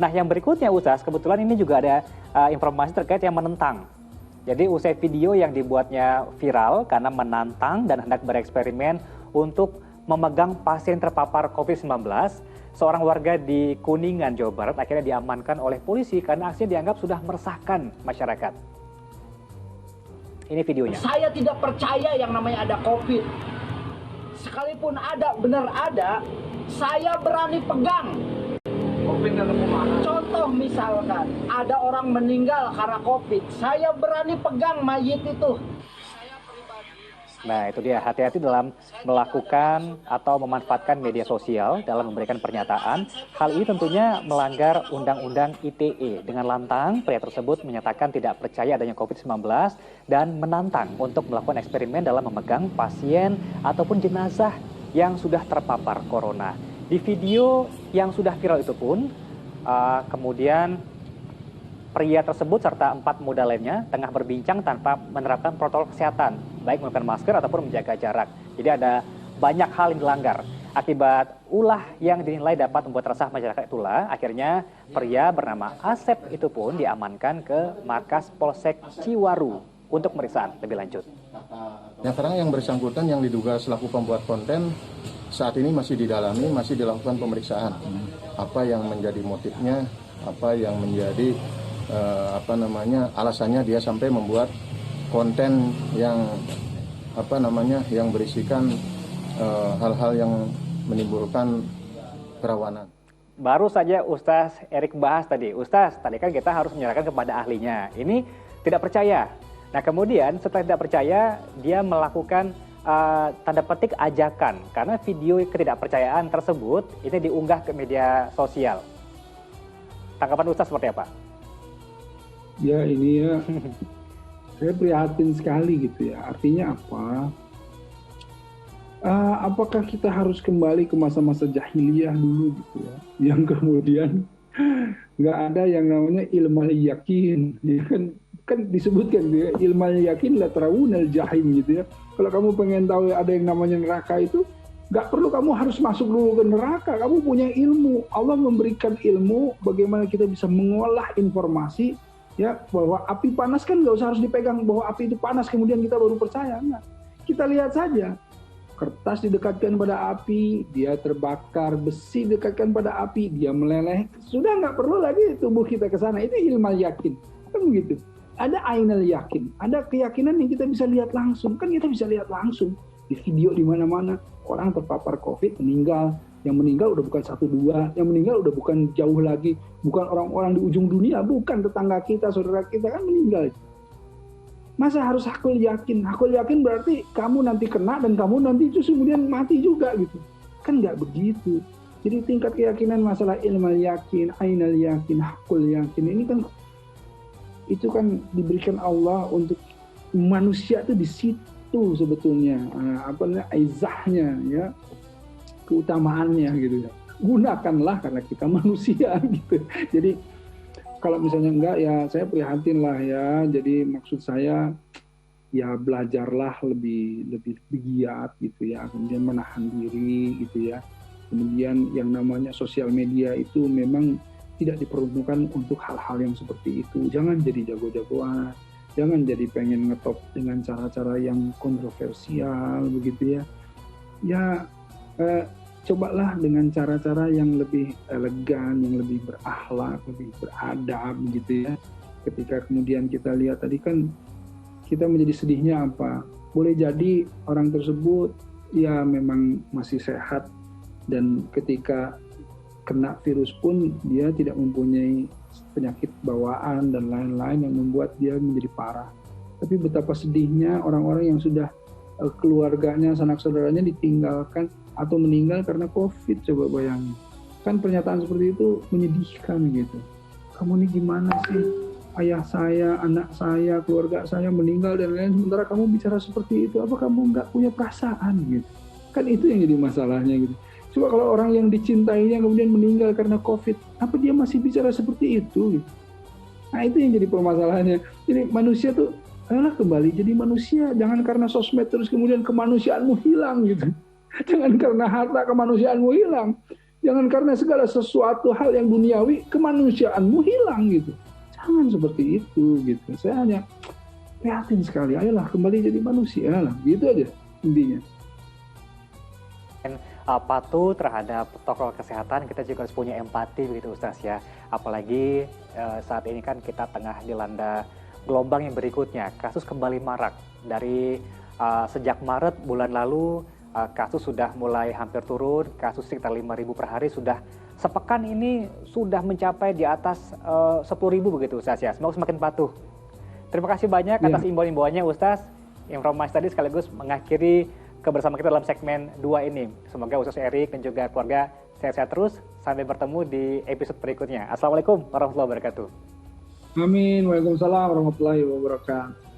Nah, yang berikutnya Ustaz, kebetulan ini juga ada informasi terkait yang menentang. Jadi usai video yang dibuatnya viral karena menantang dan hendak bereksperimen untuk memegang pasien terpapar COVID-19, seorang warga di Kuningan, Jawa Barat akhirnya diamankan oleh polisi karena aksinya dianggap sudah meresahkan masyarakat. Ini videonya. Saya tidak percaya yang namanya ada COVID. Sekalipun ada, benar ada, saya berani pegang. Contoh misalkan, ada orang meninggal karena COVID, saya berani pegang mayit itu. Nah, itu dia, hati-hati dalam melakukan atau memanfaatkan media sosial dalam memberikan pernyataan. Hal ini tentunya melanggar Undang-Undang ITE. Dengan lantang, pria tersebut menyatakan tidak percaya adanya COVID-19 dan menantang untuk melakukan eksperimen dalam memegang pasien ataupun jenazah yang sudah terpapar corona. Di video yang sudah viral itu pun, kemudian pria tersebut serta 4 muda lainnya tengah berbincang tanpa menerapkan protokol kesehatan, baik menggunakan masker ataupun menjaga jarak. Jadi ada banyak hal yang dilanggar. Akibat ulah yang dinilai dapat membuat resah masyarakat itulah, akhirnya pria bernama Asep itu pun diamankan ke markas Polsek Ciwaru untuk pemeriksaan lebih lanjut. Yang sekarang yang bersangkutan yang diduga selaku pembuat konten saat ini masih didalami, masih dilakukan pemeriksaan. Apa yang menjadi motifnya, apa yang menjadi alasannya dia sampai membuat konten yang yang berisikan hal-hal yang menimbulkan kerawanan. Baru saja Ustaz Erik bahas tadi. Ustaz, tadi kan kita harus menyerahkan kepada ahlinya. Ini tidak percaya. Nah, kemudian setelah tidak percaya, dia melakukan tanda petik ajakan. Karena video ketidakpercayaan tersebut ini diunggah ke media sosial. Tanggapan Ustaz seperti apa? Ya, ini ya, saya prihatin sekali gitu ya. Artinya apa? Apakah kita harus kembali ke masa-masa jahiliyah dulu gitu ya? Yang kemudian nggak ada yang namanya ilmu yakin, ya kan disebutkan gitu ya, ilmu yakin la tarawunal jahim gitu ya. Kalau kamu pengen tahu ada yang namanya neraka itu, nggak perlu kamu harus masuk dulu ke neraka. Kamu punya ilmu. Allah memberikan ilmu bagaimana kita bisa mengolah informasi. Ya, bahwa api panas kan nggak usah harus dipegang, bahwa api itu panas kemudian kita baru percaya. Nah, kita lihat saja, kertas didekatkan pada api, dia terbakar, besi didekatkan pada api, dia meleleh, sudah nggak perlu lagi tubuh kita ke sana. Itu ilmu yakin, kan begitu. Ada ainal yakin, ada keyakinan yang kita bisa lihat langsung, kan kita bisa lihat langsung di video di mana-mana orang terpapar COVID meninggal. Yang meninggal udah bukan 1-2, yang meninggal udah bukan jauh lagi, bukan orang-orang di ujung dunia, bukan tetangga kita, saudara kita kan meninggal. Masa harus hakul yakin? Hakul yakin berarti kamu nanti kena dan kamu nanti justru kemudian mati juga gitu. Kan nggak begitu. Jadi tingkat keyakinan masalah ilmu yakin, ainal yakin, hakul yakin ini kan itu kan diberikan Allah untuk manusia itu di situ sebetulnya aizahnya ya. Keutamaannya gitu ya. Gunakanlah karena kita manusia gitu. Jadi kalau misalnya enggak ya saya prihatin lah ya. Jadi maksud saya ya belajarlah lebih giat gitu ya. Kemudian menahan diri gitu ya. Kemudian yang namanya sosial media itu memang tidak diperuntukkan untuk hal-hal yang seperti itu. Jangan jadi jago-jagoan. Jangan jadi pengen ngetop dengan cara-cara yang kontroversial begitu ya. Ya cobalah dengan cara-cara yang lebih elegan, yang lebih berakhlak, lebih beradab gitu ya. Ketika kemudian kita lihat tadi kan kita menjadi sedihnya apa? Boleh jadi orang tersebut ya memang masih sehat dan ketika kena virus pun dia tidak mempunyai penyakit bawaan dan lain-lain yang membuat dia menjadi parah. Tapi betapa sedihnya orang-orang yang sudah keluarganya, sanak saudaranya ditinggalkan atau meninggal karena COVID, coba bayangin. Kan pernyataan seperti itu menyedihkan gitu. Kamu ini gimana sih? Ayah saya, anak saya, keluarga saya meninggal dan lain-lain, sementara kamu bicara seperti itu, apa kamu nggak punya perasaan gitu? Kan itu yang jadi masalahnya gitu. Coba kalau orang yang dicintainya kemudian meninggal karena COVID, apa dia masih bicara seperti itu gitu? Nah itu yang jadi permasalahannya. Jadi manusia tuh, ayolah kembali jadi manusia. Jangan karena sosmed terus kemudian kemanusiaanmu hilang gitu. Jangan karena harta kemanusiaanmu hilang. Jangan karena segala sesuatu hal yang duniawi kemanusiaanmu hilang gitu. Jangan seperti itu gitu. Saya hanya prihatin sekali. Ayolah kembali jadi manusia lah. Gitu aja intinya. Patuh terhadap protokol kesehatan, kita juga harus punya empati begitu Ustaz ya. Apalagi saat ini kan kita tengah dilanda gelombang yang berikutnya. Kasus kembali marak. Dari sejak Maret bulan lalu kasus sudah mulai hampir turun, kasus sekitar 5.000 per hari, sudah sepekan ini sudah mencapai di atas 10.000 begitu Ustaz ya. Semoga semakin patuh. Terima kasih banyak atas imbauan-imbauannya Ustaz. Informasi tadi sekaligus mengakhiri kebersamaan kita dalam segmen 2 ini. Semoga Ustaz Erik dan juga keluarga sehat-sehat terus. Sampai bertemu di episode berikutnya. Assalamualaikum warahmatullahi wabarakatuh. Amin. Waalaikumsalam warahmatullahi wabarakatuh.